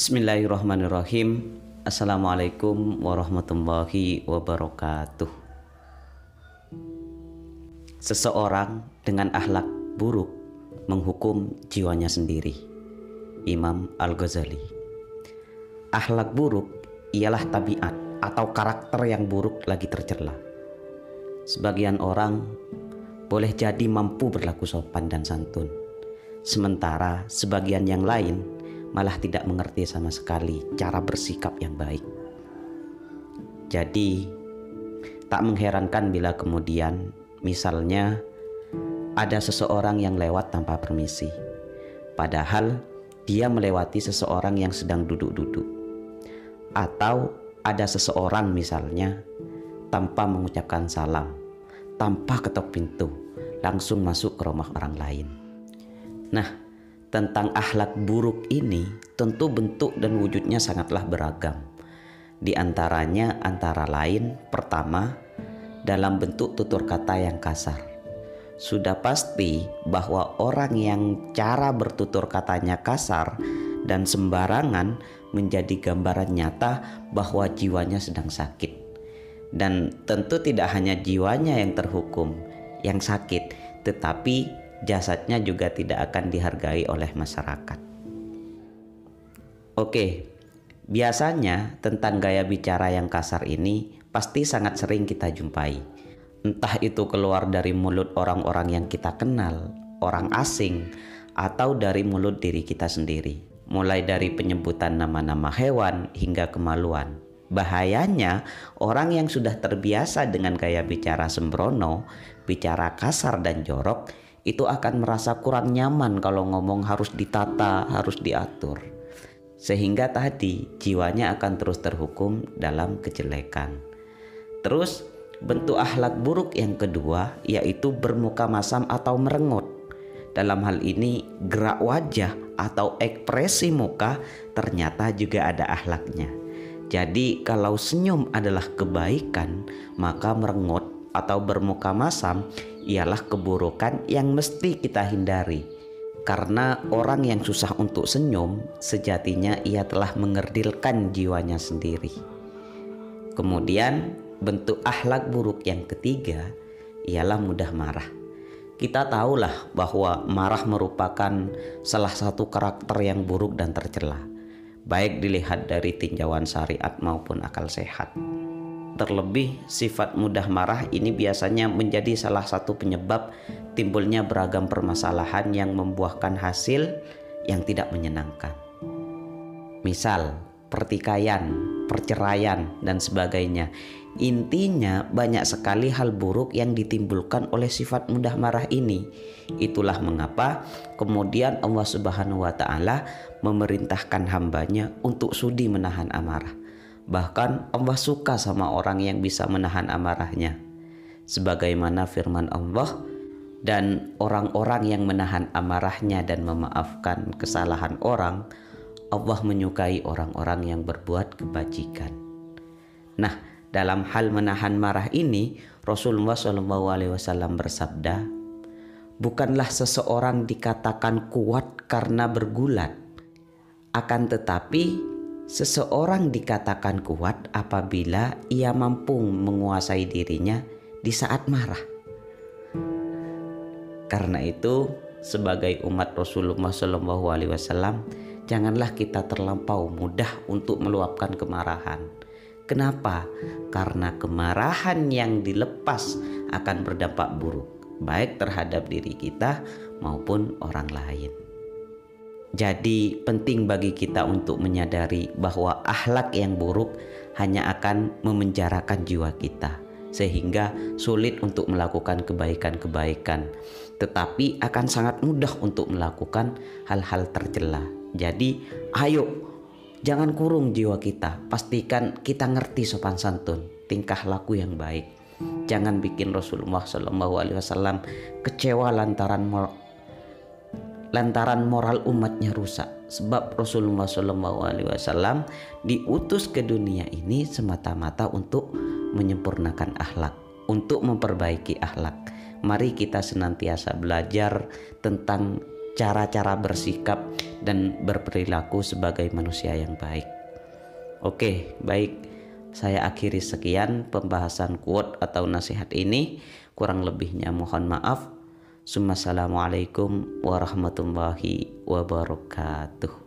Bismillahirrahmanirrahim. Assalamualaikum warahmatullahi wabarakatuh. Seseorang dengan akhlak buruk menghukum jiwanya sendiri. Imam Al-Ghazali. Akhlak buruk ialah tabiat atau karakter yang buruk lagi tercela. Sebagian orang boleh jadi mampu berlaku sopan dan santun, sementara sebagian yang lain malah tidak mengerti sama sekali cara bersikap yang baik. Jadi tak mengherankan bila kemudian misalnya ada seseorang yang lewat tanpa permisi, padahal dia melewati seseorang yang sedang duduk-duduk. Atau ada seseorang misalnya tanpa mengucapkan salam, tanpa ketok pintu, langsung masuk ke rumah orang lain. Nah, tentang akhlak buruk ini tentu bentuk dan wujudnya sangatlah beragam. Di antaranya antara lain, pertama, dalam bentuk tutur kata yang kasar. Sudah pasti bahwa orang yang cara bertutur katanya kasar dan sembarangan menjadi gambaran nyata bahwa jiwanya sedang sakit. Dan tentu tidak hanya jiwanya yang terhukum, yang sakit, tetapi jasadnya juga tidak akan dihargai oleh masyarakat. Oke, biasanya tentang gaya bicara yang kasar ini pasti sangat sering kita jumpai. Entah itu keluar dari mulut orang-orang yang kita kenal, orang asing, atau dari mulut diri kita sendiri. Mulai dari penyebutan nama-nama hewan hingga kemaluan. Bahayanya, orang yang sudah terbiasa dengan gaya bicara sembrono, bicara kasar dan jorok, itu akan merasa kurang nyaman kalau ngomong harus ditata, harus diatur. Sehingga tadi jiwanya akan terus terhukum dalam kejelekan. Terus bentuk akhlak buruk yang kedua yaitu bermuka masam atau merengut. Dalam hal ini gerak wajah atau ekspresi muka ternyata juga ada akhlaknya. Jadi kalau senyum adalah kebaikan, maka merengut atau bermuka masam ialah keburukan yang mesti kita hindari. Karena orang yang susah untuk senyum, sejatinya ia telah mengerdilkan jiwanya sendiri. Kemudian bentuk akhlak buruk yang ketiga ialah mudah marah. Kita tahulah bahwa marah merupakan salah satu karakter yang buruk dan tercela, baik dilihat dari tinjauan syariat maupun akal sehat. Terlebih sifat mudah marah ini biasanya menjadi salah satu penyebab timbulnya beragam permasalahan yang membuahkan hasil yang tidak menyenangkan. Misal pertikaian, perceraian, dan sebagainya. Intinya banyak sekali hal buruk yang ditimbulkan oleh sifat mudah marah ini. Itulah mengapa kemudian Allah Subhanahu wa Ta'ala memerintahkan hambanya untuk sudi menahan amarah. Bahkan Allah suka sama orang yang bisa menahan amarahnya. Sebagaimana firman Allah, dan orang-orang yang menahan amarahnya dan memaafkan kesalahan orang, Allah menyukai orang-orang yang berbuat kebajikan. Nah, dalam hal menahan marah ini, Rasulullah SAW bersabda, bukanlah seseorang dikatakan kuat karena bergulat, akan tetapi seseorang dikatakan kuat apabila ia mampu menguasai dirinya di saat marah. Karena itu, sebagai umat Rasulullah SAW, janganlah kita terlampau mudah untuk meluapkan kemarahan. Kenapa? Karena kemarahan yang dilepas akan berdampak buruk, baik terhadap diri kita maupun orang lain. Jadi penting bagi kita untuk menyadari bahwa akhlak yang buruk hanya akan memenjarakan jiwa kita, sehingga sulit untuk melakukan kebaikan-kebaikan, tetapi akan sangat mudah untuk melakukan hal-hal tercela. Jadi ayo, jangan kurung jiwa kita, pastikan kita ngerti sopan santun, tingkah laku yang baik. Jangan bikin Rasulullah SAW kecewa lantaran moral umatnya rusak. Sebab Rasulullah SAW diutus ke dunia ini semata-mata untuk menyempurnakan akhlak, untuk memperbaiki akhlak. Mari kita senantiasa belajar tentang cara-cara bersikap dan berperilaku sebagai manusia yang baik. Oke, baik. Saya akhiri sekian pembahasan quote atau nasihat ini. Kurang lebihnya mohon maaf. Assalamualaikum warahmatullahi wabarakatuh.